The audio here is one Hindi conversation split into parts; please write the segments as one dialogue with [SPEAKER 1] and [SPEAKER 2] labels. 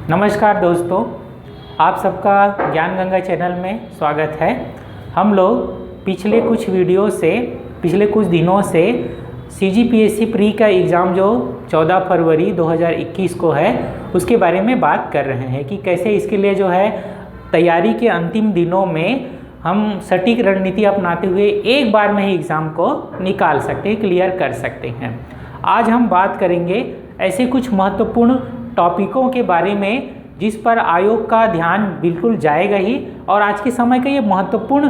[SPEAKER 1] नमस्कार दोस्तों, आप सबका ज्ञान गंगा चैनल में स्वागत है। हम लोग पिछले कुछ दिनों से CGPSC प्री का एग्ज़ाम जो 14 फरवरी 2021 को है उसके बारे में बात कर रहे हैं कि कैसे इसके लिए जो है तैयारी के अंतिम दिनों में हम सटीक रणनीति अपनाते हुए एक बार में ही एग्ज़ाम को निकाल सकते हैं, क्लियर कर सकते हैं। आज हम बात करेंगे ऐसे कुछ महत्वपूर्ण टॉपिकों के बारे में जिस पर आयोग का ध्यान बिल्कुल जाएगा ही, और आज के समय का ये महत्वपूर्ण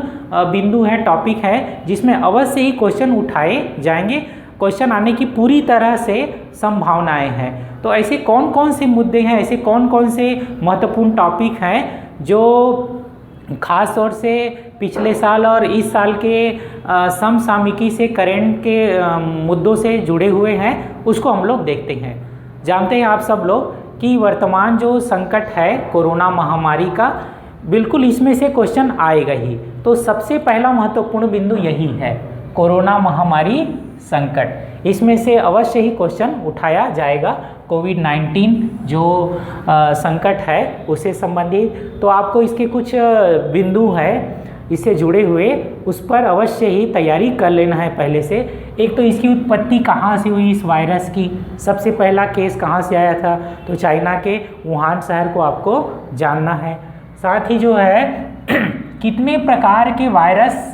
[SPEAKER 1] बिंदु है, टॉपिक है जिसमें अवश्य ही क्वेश्चन उठाए जाएंगे। क्वेश्चन आने की पूरी तरह से संभावनाएं हैं। तो ऐसे कौन कौन से मुद्दे हैं, ऐसे कौन कौन से महत्वपूर्ण टॉपिक हैं जो खास तौर से पिछले साल और इस साल के समसामयिकी से करेंट के मुद्दों से जुड़े हुए हैं, उसको हम लोग देखते हैं। जानते हैं आप सब लोग कि वर्तमान जो संकट है कोरोना महामारी का, बिल्कुल इसमें से क्वेश्चन आएगा ही। तो सबसे पहला महत्वपूर्ण बिंदु यही है, कोरोना महामारी संकट। इसमें से अवश्य ही क्वेश्चन उठाया जाएगा। कोविड-19 जो संकट है उससे संबंधित, तो आपको इसके कुछ बिंदु है इससे जुड़े हुए, उस पर अवश्य ही तैयारी कर लेना है पहले से। एक तो इसकी उत्पत्ति कहाँ से हुई, इस वायरस की सबसे पहला केस कहाँ से आया था, तो चाइना के वुहान शहर को आपको जानना है। साथ ही जो है कितने प्रकार के वायरस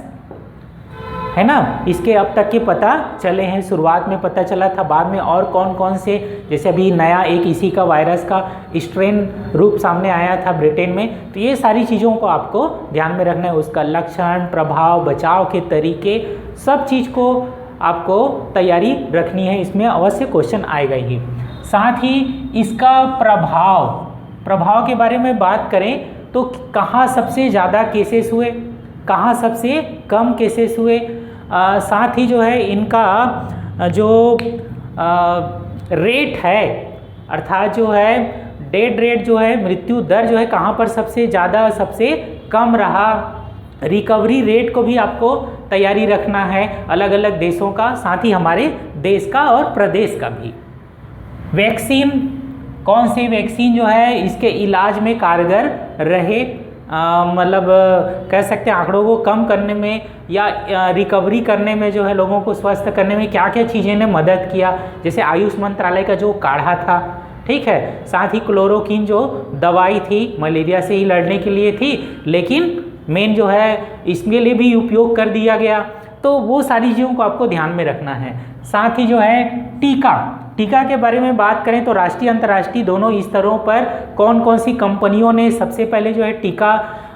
[SPEAKER 1] है ना, इसके अब तक के पता चले हैं। शुरुआत में पता चला था, बाद में और कौन कौन से, जैसे अभी नया एक इसी का वायरस का स्ट्रेन रूप सामने आया था ब्रिटेन में। तो ये सारी चीज़ों को आपको ध्यान में रखना है, उसका लक्षण, प्रभाव, बचाव के तरीके, सब चीज़ को आपको तैयारी रखनी है। इसमें अवश्य क्वेश्चन आएगा ही। साथ ही इसका प्रभाव के बारे में बात करें तो कहाँ सबसे ज़्यादा केसेस हुए, कहाँ सबसे कम केसेस हुए। साथ ही जो है इनका जो रेट है, अर्थात जो है डेड रेट जो है, मृत्यु दर जो है, कहाँ पर सबसे ज़्यादा सबसे कम रहा। रिकवरी रेट को भी आपको तैयारी रखना है, अलग अलग देशों का, साथ ही हमारे देश का और प्रदेश का भी। वैक्सीन, कौन सी वैक्सीन जो है इसके इलाज में कारगर रहे, मतलब कह सकते हैं आंकड़ों को कम करने में या रिकवरी करने में, जो है लोगों को स्वस्थ करने में क्या क्या चीज़ें ने मदद किया। जैसे आयुष मंत्रालय का जो काढ़ा था, ठीक है, साथ ही क्लोरोक्विन जो दवाई थी मलेरिया से ही लड़ने के लिए थी, लेकिन मेन जो है इसके लिए भी उपयोग कर दिया गया। तो वो सारी चीज़ों को आपको ध्यान में रखना है। साथ ही जो है टीका के बारे में बात करें तो राष्ट्रीय अंतर्राष्ट्रीय दोनों स्तरों पर कौन कौन सी कंपनियों ने सबसे पहले जो है टीका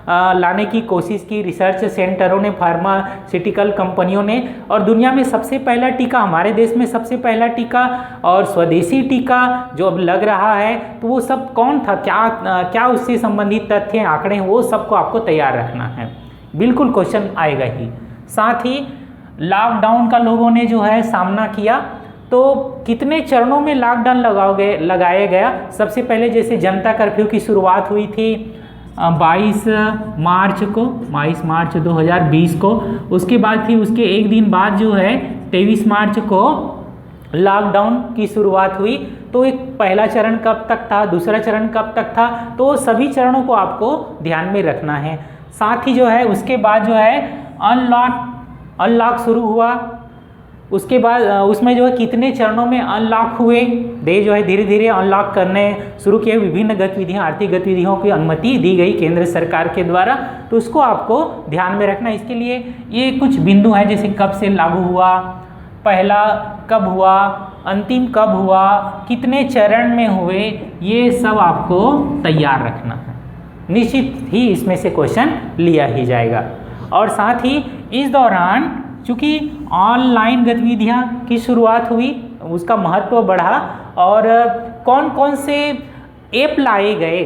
[SPEAKER 1] लाने की कोशिश की, रिसर्च सेंटरों ने, फार्मास्यूटिकल कंपनियों ने। और दुनिया में सबसे पहला टीका, हमारे देश में सबसे पहला टीका और स्वदेशी टीका जो अब लग रहा है, तो वो सब कौन था, क्या उससे संबंधित तथ्य आंकड़े हैं, वो सबको आपको तैयार रखना है। बिल्कुल क्वेश्चन आएगा ही। साथ ही लॉकडाउन का लोगों ने जो है सामना किया, तो कितने चरणों में लॉकडाउन लगाया गया। सबसे पहले जैसे जनता कर्फ्यू की शुरुआत हुई थी 22 मार्च 2020 को, उसके बाद फिर उसके एक दिन बाद जो है 23 मार्च को लॉकडाउन की शुरुआत हुई। तो एक पहला चरण कब तक था, दूसरा चरण कब तक था, तो सभी चरणों को आपको ध्यान में रखना है। साथ ही जो है उसके बाद जो है अनलॉक शुरू हुआ, उसके बाद उसमें जो है कितने चरणों में अनलॉक हुए, देश जो है धीरे धीरे अनलॉक करने शुरू किए, विभिन्न गतिविधियां, आर्थिक गतिविधियों की अनुमति दी गई केंद्र सरकार के द्वारा। तो उसको आपको ध्यान में रखना। इसके लिए ये कुछ बिंदु हैं, जैसे कब से लागू हुआ, पहला कब हुआ, अंतिम कब हुआ, कितने चरण में हुए, ये सब आपको तैयार रखना है। निश्चित ही इसमें से क्वेश्चन लिया ही जाएगा। और साथ ही इस दौरान चूँकि ऑनलाइन गतिविधियाँ की शुरुआत हुई, उसका महत्व बढ़ा, और कौन कौन से ऐप लाए गए,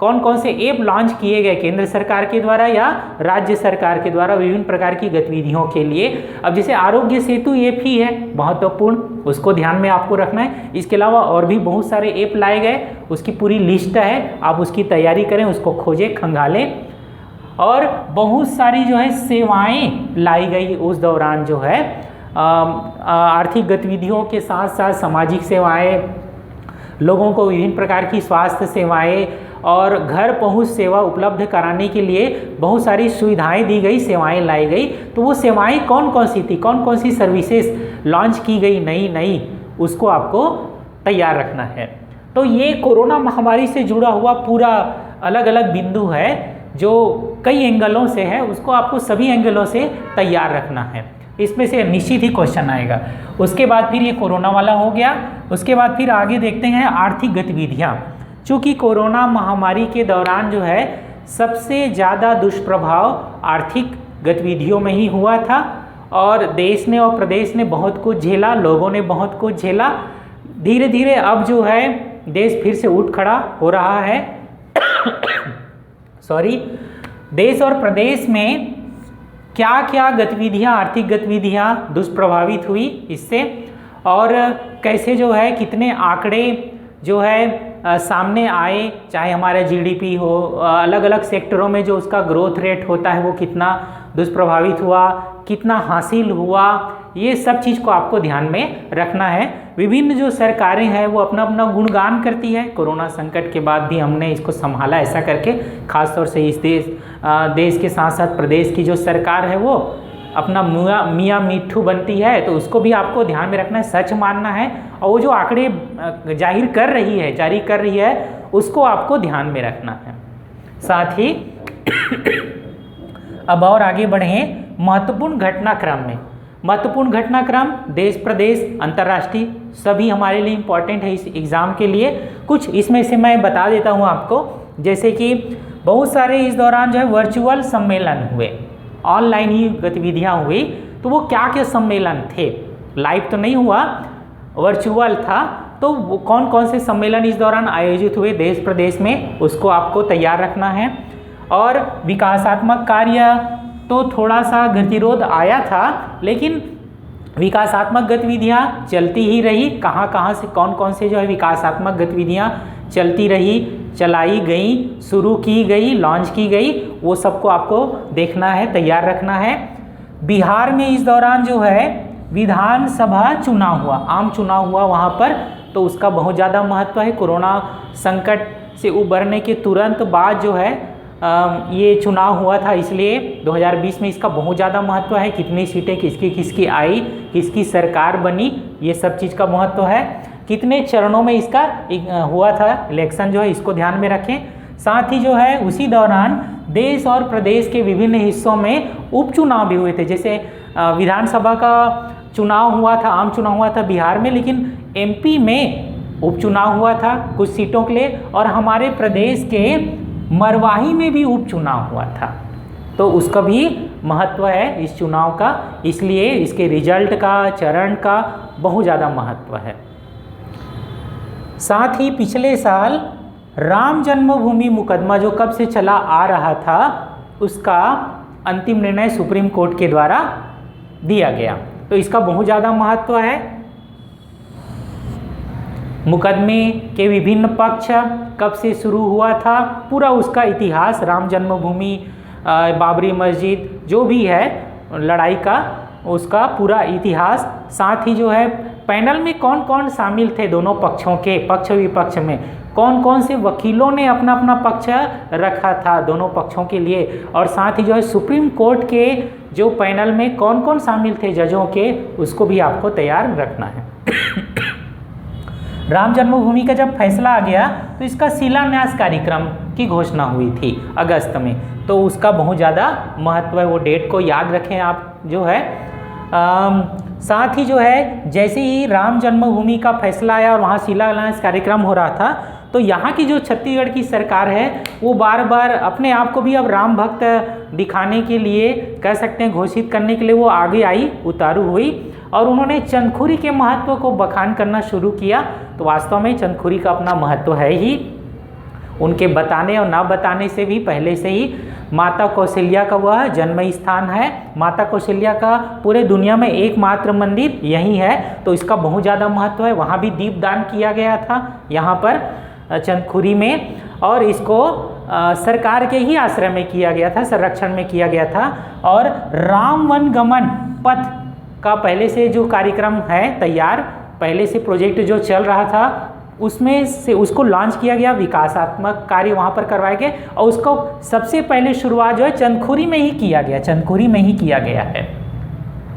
[SPEAKER 1] कौन कौन से ऐप लॉन्च किए गए केंद्र सरकार के द्वारा या राज्य सरकार के द्वारा विभिन्न प्रकार की गतिविधियों के लिए। अब जैसे आरोग्य सेतु ऐप ही है महत्वपूर्ण, उसको ध्यान में आपको रखना है। इसके अलावा और भी बहुत सारे ऐप लाए गए, उसकी पूरी लिस्ट है, आप उसकी तैयारी करें, उसको खोजें, खंगालें। और बहुत सारी जो है सेवाएं लाई गई उस दौरान, जो है आर्थिक गतिविधियों के साथ साथ सामाजिक सेवाएं, लोगों को विभिन्न प्रकार की स्वास्थ्य सेवाएं और घर पहुंच सेवा उपलब्ध कराने के लिए बहुत सारी सुविधाएं दी गई, सेवाएं लाई गई। तो वो सेवाएं कौन कौन सी थी, कौन कौन सी सर्विसेज लॉन्च की गई नई नई, उसको आपको तैयार रखना है। तो ये कोरोना महामारी से जुड़ा हुआ पूरा अलग अलग बिंदु है जो कई एंगलों से है, उसको आपको सभी एंगलों से तैयार रखना है। इसमें से निश्चित ही क्वेश्चन आएगा। उसके बाद फिर ये कोरोना वाला हो गया। उसके बाद फिर आगे देखते हैं आर्थिक गतिविधियाँ। चूँकि कोरोना महामारी के दौरान जो है सबसे ज़्यादा दुष्प्रभाव आर्थिक गतिविधियों में ही हुआ था और देश ने और प्रदेश ने बहुत कुछ झेला, लोगों ने बहुत कुछ झेला। धीरे धीरे अब जो है देश फिर से उठ खड़ा हो रहा है। देश और प्रदेश में क्या क्या गतिविधियाँ, आर्थिक गतिविधियाँ दुष्प्रभावित हुई इससे, और कैसे जो है कितने आंकड़े जो है सामने आए, चाहे हमारा जीडीपी हो, अलग अलग सेक्टरों में जो उसका ग्रोथ रेट होता है वो कितना दुष्प्रभावित हुआ, कितना हासिल हुआ, ये सब चीज़ को आपको ध्यान में रखना है। विभिन्न जो सरकारें हैं वो अपना अपना गुणगान करती है। कोरोना संकट के बाद भी हमने इसको संभाला ऐसा करके, खासतौर से इस देश के साथ साथ प्रदेश की जो सरकार है वो अपना मियाँ मिट्ठू बनती है, तो उसको भी आपको ध्यान में रखना है, सच मानना है, और वो जो आंकड़े जारी कर रही है उसको आपको ध्यान में रखना है। साथ ही अब और आगे बढ़ें महत्वपूर्ण घटनाक्रम में। महत्वपूर्ण घटनाक्रम देश, प्रदेश, अंतर्राष्ट्रीय सभी हमारे लिए इम्पॉर्टेंट है इस एग्ज़ाम के लिए। कुछ इसमें से मैं बता देता हूँ आपको, जैसे कि बहुत सारे इस दौरान जो है वर्चुअल सम्मेलन हुए, ऑनलाइन ही गतिविधियाँ हुई। तो वो क्या क्या सम्मेलन थे, लाइव तो नहीं हुआ, वर्चुअल था। तो वो कौन कौन से सम्मेलन इस दौरान आयोजित हुए देश प्रदेश में, उसको आपको तैयार रखना है। और विकासात्मक कार्य तो थोड़ा सा गतिरोध आया था, लेकिन विकासात्मक गतिविधियाँ चलती ही रही। कहाँ कहाँ से कौन कौन से जो है विकासात्मक गतिविधियाँ चलती रही, चलाई गई, शुरू की गई, लॉन्च की गई, वो सबको आपको देखना है, तैयार रखना है। बिहार में इस दौरान जो है विधानसभा चुनाव हुआ, आम चुनाव हुआ वहाँ पर, तो उसका बहुत ज़्यादा महत्व है। कोरोना संकट से उबरने के तुरंत बाद जो है ये चुनाव हुआ था, इसलिए 2020 में इसका बहुत ज़्यादा महत्व है। कितनी सीटें किसकी किसकी आई, किसकी सरकार बनी, ये सब चीज़ का महत्व है। कितने चरणों में इसका हुआ था इलेक्शन जो है, इसको ध्यान में रखें। साथ ही जो है उसी दौरान देश और प्रदेश के विभिन्न हिस्सों में उपचुनाव भी हुए थे। जैसे विधानसभा का चुनाव हुआ था, आम चुनाव हुआ था बिहार में, लेकिन एमपी में उपचुनाव हुआ था कुछ सीटों के लिए, और हमारे प्रदेश के मरवाही में भी उपचुनाव हुआ था। तो उसका भी महत्व है इस चुनाव का, इसलिए इसके रिजल्ट का, चरण का बहुत ज़्यादा महत्व है। साथ ही पिछले साल राम जन्मभूमि मुकदमा जो कब से चला आ रहा था, उसका अंतिम निर्णय सुप्रीम कोर्ट के द्वारा दिया गया, तो इसका बहुत ज़्यादा महत्व है। मुकदमे के विभिन्न पक्ष कब से शुरू हुआ था, पूरा उसका इतिहास, राम जन्मभूमि, बाबरी मस्जिद, जो भी है लड़ाई का, उसका पूरा इतिहास। साथ ही जो है पैनल में कौन कौन शामिल थे, दोनों पक्षों के, पक्ष विपक्ष में कौन कौन से वकीलों ने अपना अपना पक्ष रखा था दोनों पक्षों के लिए, और साथ ही जो है सुप्रीम कोर्ट के जो पैनल में कौन कौन शामिल थे जजों के, उसको भी आपको तैयार रखना है। राम जन्मभूमि का जब फैसला आ गया तो इसका शिलान्यास कार्यक्रम की घोषणा हुई थी अगस्त में, तो उसका बहुत ज़्यादा महत्व है, वो डेट को याद रखें आप जो है। साथ ही जो है जैसे ही राम जन्मभूमि का फैसला आया और वहाँ शिलान्यास कार्यक्रम हो रहा था, तो यहाँ की जो छत्तीसगढ़ की सरकार है वो बार बार अपने आप को भी अब राम भक्त दिखाने के लिए, कह सकते हैं घोषित करने के लिए, वो आगे आई, उतारू हुई, और उन्होंने चंदखुरी के महत्व को बखान करना शुरू किया। तो वास्तव में चंदखुरी का अपना महत्व है ही, उनके बताने और ना बताने से भी पहले से ही माता कौशल्या का वह जन्म स्थान है। माता कौशल्या का पूरे दुनिया में एकमात्र मंदिर यही है, तो इसका बहुत ज़्यादा महत्व है। वहाँ भी दीपदान किया गया था यहाँ पर चंदखुरी में, और इसको सरकार के ही आश्रय में किया गया था, संरक्षण में किया गया था। और राम वन गमन पथ का पहले से जो कार्यक्रम है तैयार, पहले से प्रोजेक्ट जो चल रहा था उसमें से उसको लॉन्च किया गया, विकासात्मक कार्य वहाँ पर करवाए गए और उसको सबसे पहले शुरुआत जो है चंदखुरी में ही किया गया, चंदखुरी में ही किया गया है।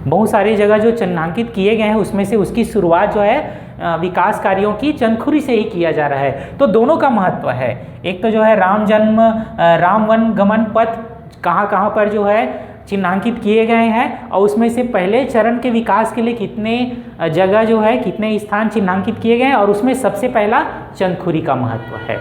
[SPEAKER 1] बहुत सारी जगह जो चिन्हांकित किए गए हैं उसमें से उसकी शुरुआत जो है विकास कार्यों की चंदखुरी से ही किया जा रहा है। तो दोनों का महत्व है। एक तो जो है राम वन गमन पथ कहाँ पर जो है चिन्हांकित किए गए हैं और उसमें से पहले चरण के विकास के लिए कितने जगह जो है कितने स्थान चिन्हांकित किए गए हैं और उसमें सबसे पहला चंदखुरी का महत्व है,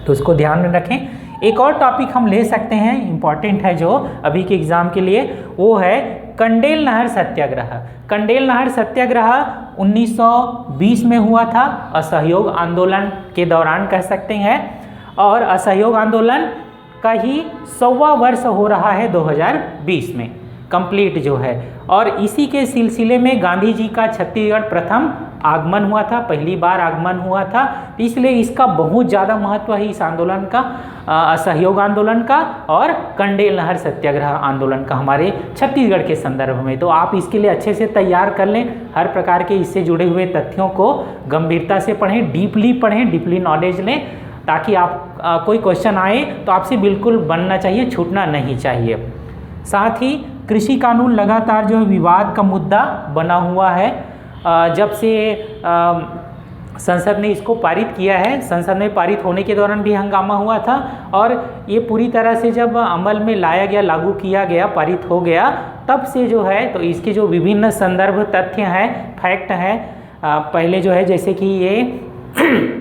[SPEAKER 1] तो उसको ध्यान में रखें। एक और टॉपिक हम ले सकते हैं, इम्पॉर्टेंट है जो अभी के एग्जाम के लिए, वो है कंडेल नहर सत्याग्रह। कंडेल नहर सत्याग्रह 1920 में हुआ था, असहयोग आंदोलन के दौरान कह सकते हैं, और असहयोग आंदोलन का ही 100वां वर्ष हो रहा है 2020 में कंप्लीट जो है। और इसी के सिलसिले में गांधी जी का छत्तीसगढ़ प्रथम आगमन हुआ था, पहली बार आगमन हुआ था, इसलिए इसका बहुत ज़्यादा महत्व है इस आंदोलन का, असहयोग आंदोलन का और कंडेल नहर सत्याग्रह आंदोलन का हमारे छत्तीसगढ़ के संदर्भ में। तो आप इसके लिए अच्छे से तैयार कर लें, हर प्रकार के इससे जुड़े हुए तथ्यों को गंभीरता से पढ़ें, डीपली नॉलेज लें, ताकि आप कोई क्वेश्चन आए तो आपसे बिल्कुल बनना चाहिए, छूटना नहीं चाहिए। साथ ही कृषि कानून लगातार जो विवाद का मुद्दा बना हुआ है, जब से संसद ने इसको पारित किया है, संसद में पारित होने के दौरान भी हंगामा हुआ था और ये पूरी तरह से जब अमल में लाया गया, लागू किया गया, पारित हो गया, तब से जो है तो इसके जो विभिन्न संदर्भ तथ्य हैं, फैक्ट हैं, पहले जो है जैसे कि ये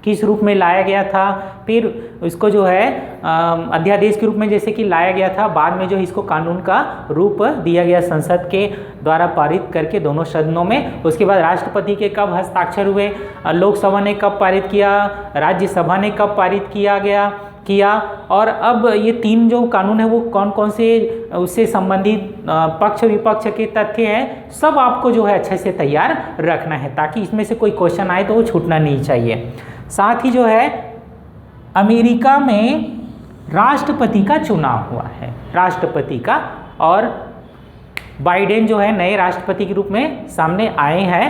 [SPEAKER 1] किस रूप में लाया गया था, फिर इसको जो है अध्यादेश के रूप में जैसे कि लाया गया था, बाद में जो इसको कानून का रूप दिया गया संसद के द्वारा पारित करके दोनों सदनों में। उसके बाद राष्ट्रपति के कब हस्ताक्षर हुए, लोकसभा ने कब पारित किया, राज्यसभा ने कब पारित किया और अब ये 3 जो कानून है वो कौन कौन से उससे संबंधित पक्ष विपक्ष के तथ्य हैं, सब आपको जो है अच्छे से तैयार रखना है, ताकि इसमें से कोई क्वेश्चन आए तो वो छूटना नहीं चाहिए। साथ ही जो है अमेरिका में राष्ट्रपति का चुनाव हुआ है, राष्ट्रपति का, और बाइडेन जो है नए राष्ट्रपति के रूप में सामने आए हैं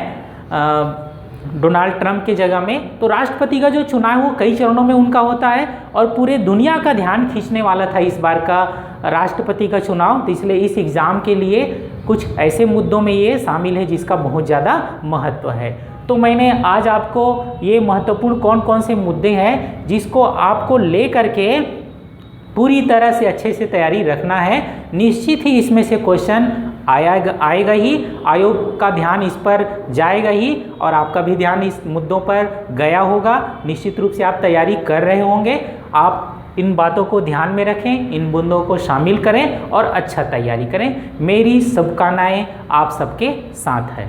[SPEAKER 1] डोनाल्ड ट्रंप के जगह में। तो राष्ट्रपति का जो चुनाव वो कई चरणों में उनका होता है और पूरे दुनिया का ध्यान खींचने वाला था इस बार का राष्ट्रपति का चुनाव, तो इसलिए इस एग्ज़ाम के लिए कुछ ऐसे मुद्दों में ये शामिल है जिसका बहुत ज़्यादा महत्व है। तो मैंने आज आपको ये महत्वपूर्ण कौन कौन से मुद्दे हैं जिसको आपको ले करके पूरी तरह से अच्छे से तैयारी रखना है। निश्चित ही इसमें से क्वेश्चन आएगा ही, आयोग का ध्यान इस पर जाएगा ही और आपका भी ध्यान इस मुद्दों पर गया होगा। निश्चित रूप से आप तैयारी कर रहे होंगे। आप इन बातों को ध्यान में रखें, इन मुद्दों को शामिल करें और अच्छा तैयारी करें। मेरी शुभकामनाएं आप सबके साथ है।